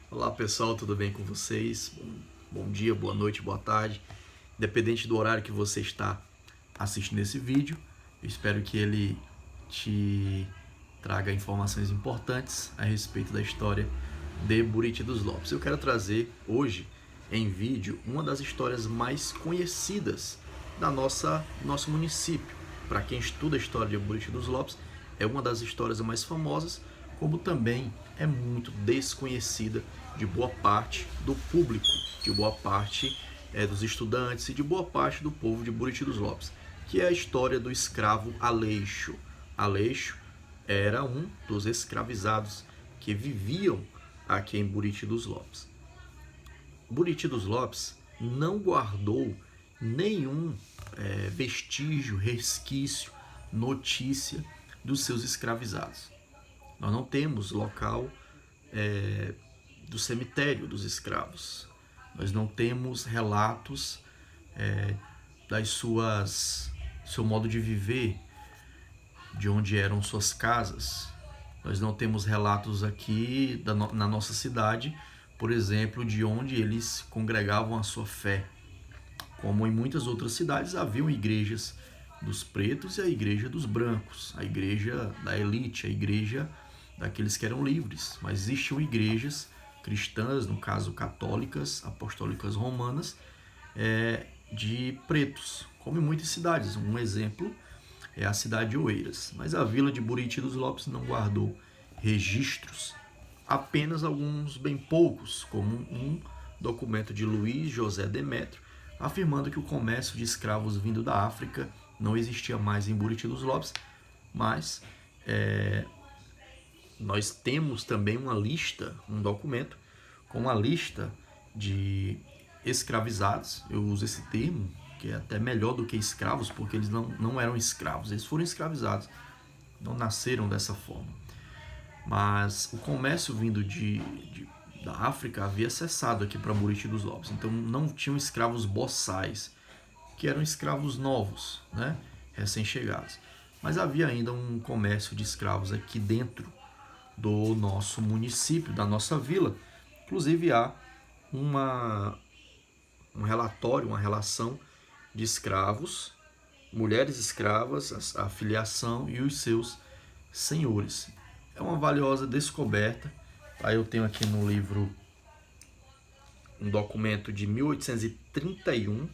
Olá pessoal, tudo bem com vocês? Bom dia, boa noite, boa tarde. Independente do horário que você está assistindo esse vídeo, eu espero que ele te traga informações importantes a respeito da história de Buriti dos Lopes. Eu quero trazer hoje em vídeo uma das histórias mais conhecidas do nosso município. Para quem estuda a história de Buriti dos Lopes, é uma das histórias mais famosas, como também é muito desconhecida de boa parte do público, de boa parte dos estudantes e de boa parte do povo de Buriti dos Lopes, que é a história do escravo Aleixo. Aleixo era um dos escravizados que viviam aqui em Buriti dos Lopes. Buriti dos Lopes não guardou nenhum vestígio, resquício, notícia dos seus escravizados. Nós não temos local do cemitério dos escravos. Nós não temos relatos seu modo de viver, de onde eram suas casas. Nós não temos relatos aqui na nossa cidade, por exemplo, de onde eles congregavam a sua fé. Como em muitas outras cidades, haviam igrejas dos pretos e a igreja dos brancos, a igreja da elite, a igreja daqueles que eram livres. Mas existiam igrejas cristãs, no caso católicas, apostólicas romanas, de pretos, como em muitas cidades. Um exemplo é a cidade de Oeiras. Mas a vila de Buriti dos Lopes não guardou registros, apenas alguns bem poucos, como um documento de Luiz José Demétrio, afirmando que o comércio de escravos vindo da África não existia mais em Buriti dos Lopes, mas nós temos também uma lista, um documento com uma lista de escravizados. Eu uso esse termo, que é até melhor do que escravos, porque eles não eram escravos, eles foram escravizados, não nasceram dessa forma. Mas o comércio vindo da África havia cessado aqui para Buriti dos Lopes, então não tinham escravos boçais, que eram escravos novos, né? Recém-chegados. Mas havia ainda um comércio de escravos aqui dentro do nosso município, da nossa vila. Inclusive há um relatório, uma relação de escravos, mulheres escravas, a filiação e os seus senhores. É uma valiosa descoberta. Aí eu tenho aqui no livro um documento de 1831.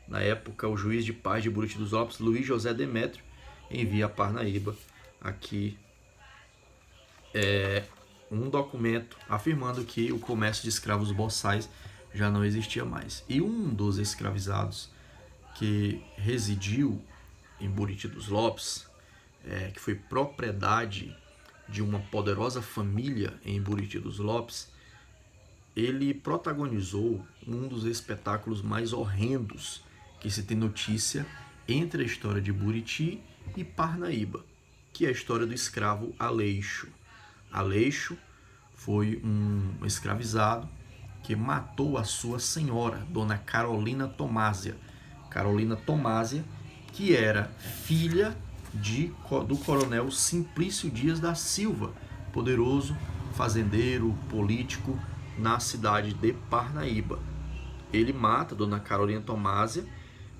Na época, o juiz de paz de Buriti dos Lopes, Luiz José Demétrio, envia a Parnaíba aqui um documento afirmando que o comércio de escravos boçais já não existia mais. E um dos escravizados que residiu em Buriti dos Lopes, que foi propriedade de uma poderosa família em Buriti dos Lopes, ele protagonizou um dos espetáculos mais horrendos que se tem notícia entre a história de Buriti e Parnaíba, que é a história do escravo Aleixo. Aleixo foi um escravizado que matou a sua senhora, Dona Carolina Tomásia. Carolina Tomásia, que era filha do coronel Simplício Dias da Silva, poderoso fazendeiro, político na cidade de Parnaíba. Ele mata Dona Carolina Tomásia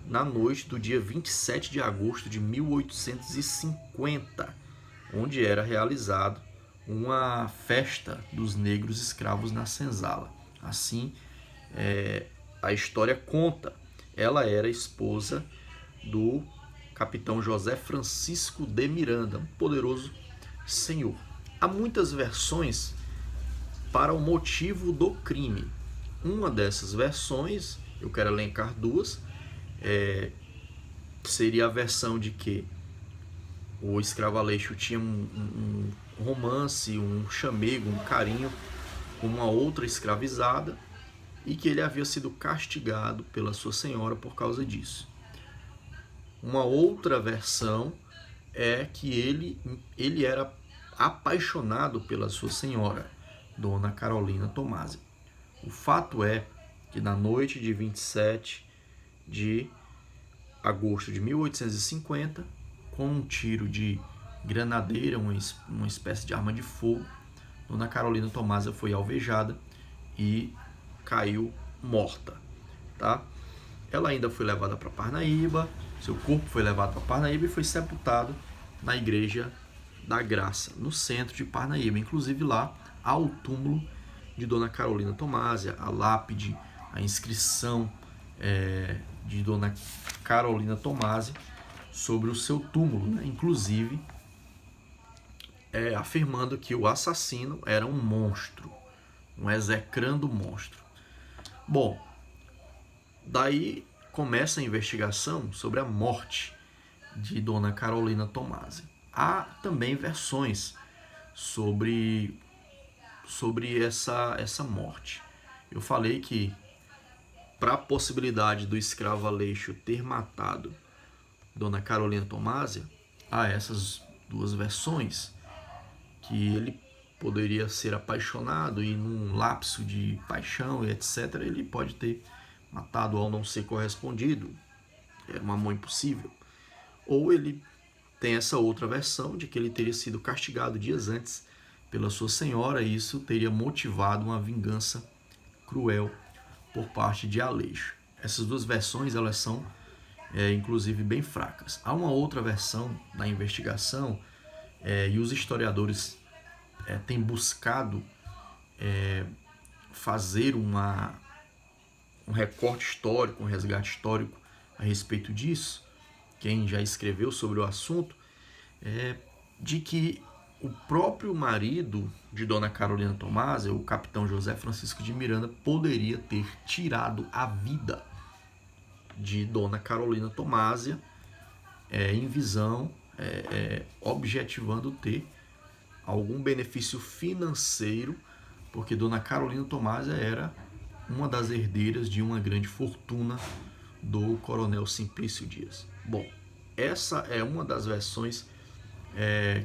na noite do dia 27 de agosto de 1850, onde era realizado uma festa dos negros escravos na senzala. Assim, a história conta. Ela era esposa do capitão José Francisco de Miranda, um poderoso senhor. Há muitas versões para o motivo do crime. Uma dessas versões, eu quero elencar duas, seria a versão de que o escravo Aleixo tinha um romance, um chamego, um carinho com uma outra escravizada e que ele havia sido castigado pela sua senhora por causa disso. Uma outra versão é que ele era apaixonado pela sua senhora, Dona Carolina Tomásia. O fato é que na noite de 27 de agosto de 1850, com um tiro de granadeira, uma espécie de arma de fogo, Dona Carolina Tomásia foi alvejada e caiu morta, tá? Ela ainda foi levada para Parnaíba, seu corpo foi levado para Parnaíba e foi sepultado na Igreja da Graça, no centro de Parnaíba. Inclusive lá há o túmulo de Dona Carolina Tomásia, a lápide, a inscrição de Dona Carolina Tomásia sobre o seu túmulo, né? Inclusive afirmando que o assassino era um monstro, um execrando monstro. Bom, daí começa a investigação sobre a morte de Dona Carolina Tomásia. Há também versões sobre essa morte. Eu falei que para a possibilidade do escravo Aleixo ter matado Dona Carolina Tomásia, há essas duas versões, que ele poderia ser apaixonado e num lapso de paixão e etc, ele pode ter matado ao não ser correspondido, era um amor impossível. Ou ele tem essa outra versão de que ele teria sido castigado dias antes pela sua senhora e isso teria motivado uma vingança cruel por parte de Aleixo. Essas duas versões elas são inclusive bem fracas. Há uma outra versão da investigação e os historiadores têm buscado fazer um recorte histórico, um resgate histórico a respeito disso. Quem já escreveu sobre o assunto, de que o próprio marido de Dona Carolina Tomásia, o capitão José Francisco de Miranda, poderia ter tirado a vida de Dona Carolina Tomásia em visão, objetivando ter algum benefício financeiro, porque Dona Carolina Tomásia era uma das herdeiras de uma grande fortuna do coronel Simplício Dias. Bom, essa é uma das versões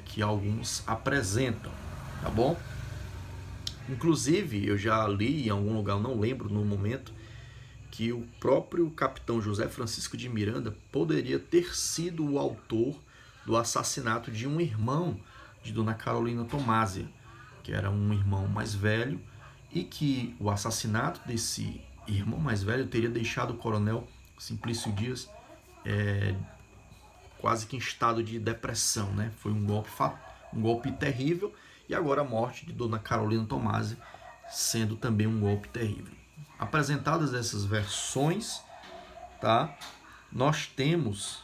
que alguns apresentam, tá bom? Inclusive, eu já li em algum lugar, não lembro no momento, que o próprio capitão José Francisco de Miranda poderia ter sido o autor do assassinato de um irmão de Dona Carolina Tomásia, que era um irmão mais velho, e que o assassinato desse irmão mais velho teria deixado o coronel Simplício Dias quase que em estado de depressão, né? Foi um golpe terrível, e agora a morte de Dona Carolina Tomásia sendo também um golpe terrível. Apresentadas essas versões, tá? Nós temos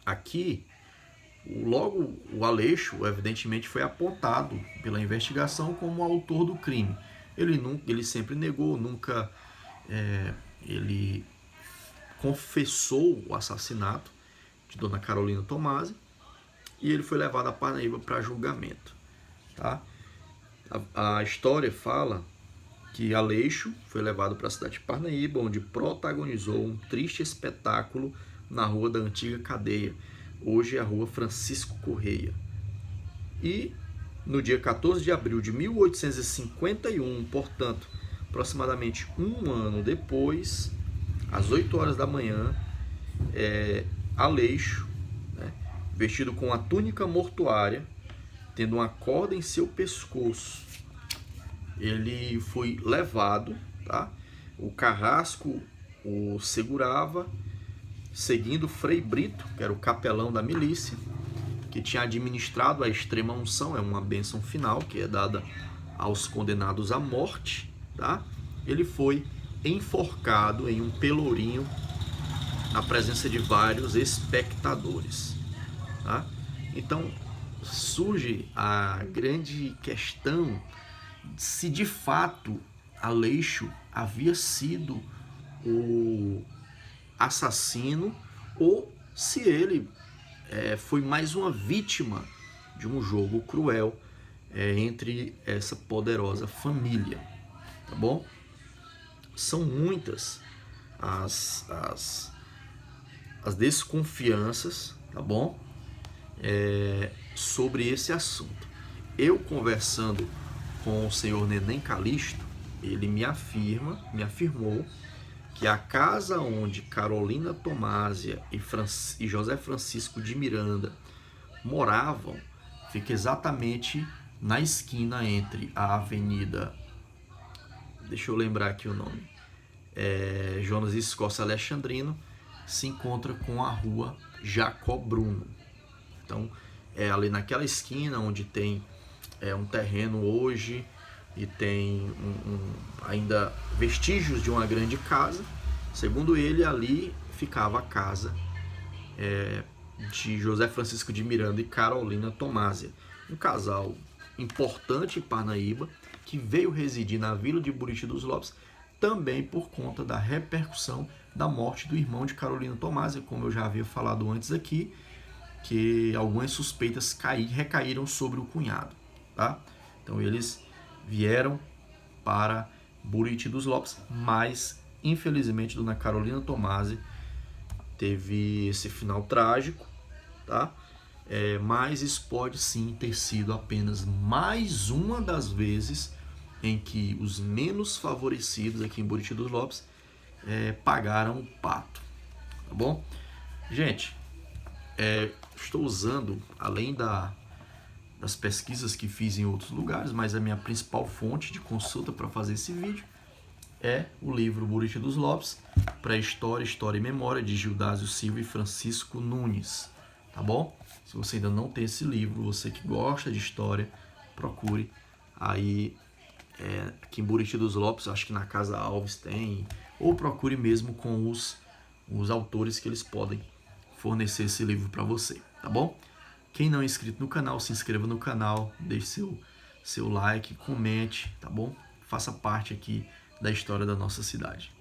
aqui logo o Aleixo, evidentemente, foi apontado pela investigação como o autor do crime. Ele sempre negou, nunca ele confessou o assassinato de Dona Carolina Tomásia, e ele foi levado a Parnaíba para julgamento, tá? A história fala que Aleixo foi levado para a cidade de Parnaíba, onde protagonizou um triste espetáculo na rua da antiga cadeia, hoje é a rua Francisco Correia. E no dia 14 de abril de 1851, portanto, aproximadamente um ano depois, às 8 horas da manhã, Aleixo, né, vestido com a túnica mortuária, tendo uma corda em seu pescoço, ele foi levado, tá? O carrasco o segurava, seguindo Frei Brito, que era o capelão da milícia, que tinha administrado a extrema unção, é uma bênção final que é dada aos condenados à morte, tá? Ele foi enforcado em um pelourinho na presença de vários espectadores, tá? Então surge a grande questão se de fato Aleixo havia sido o assassino ou se ele foi mais uma vítima de um jogo cruel entre essa poderosa família, tá bom? São muitas as desconfianças, tá bom? Sobre esse assunto. Eu conversando com o senhor Neném Calixto, ele me afirmou que a casa onde Carolina Tomásia e José Francisco de Miranda moravam fica exatamente na esquina entre a avenida, deixa eu lembrar aqui o nome, Jonas Escócia Alexandrino, se encontra com a rua Jacó Bruno. Então, é ali naquela esquina onde tem um terreno hoje e tem ainda vestígios de uma grande casa. Segundo ele, ali ficava a casa de José Francisco de Miranda e Carolina Tomásia, um casal importante em Parnaíba, que veio residir na vila de Buriti dos Lopes, também por conta da repercussão da morte do irmão de Carolina Tomásia, como eu já havia falado antes aqui, que algumas suspeitas recaíram sobre o cunhado. Tá? Então eles vieram para Buriti dos Lopes, mas infelizmente Dona Carolina Tomásia teve esse final trágico, tá? Mas isso pode sim ter sido apenas mais uma das vezes em que os menos favorecidos aqui em Buriti dos Lopes pagaram o pato, tá bom? Gente, estou usando, além das pesquisas que fiz em outros lugares, mas a minha principal fonte de consulta para fazer esse vídeo é o livro Buriti dos Lopes, Pré-História, História e Memória, de Gildásio Silva e Francisco Nunes, tá bom? Se você ainda não tem esse livro, você que gosta de história, procure aí aqui em Buriti dos Lopes, acho que na Casa Alves tem, ou procure mesmo com os autores que eles podem fornecer esse livro para você, tá bom? Quem não é inscrito no canal, se inscreva no canal, deixe seu like, comente, tá bom? Faça parte aqui da história da nossa cidade.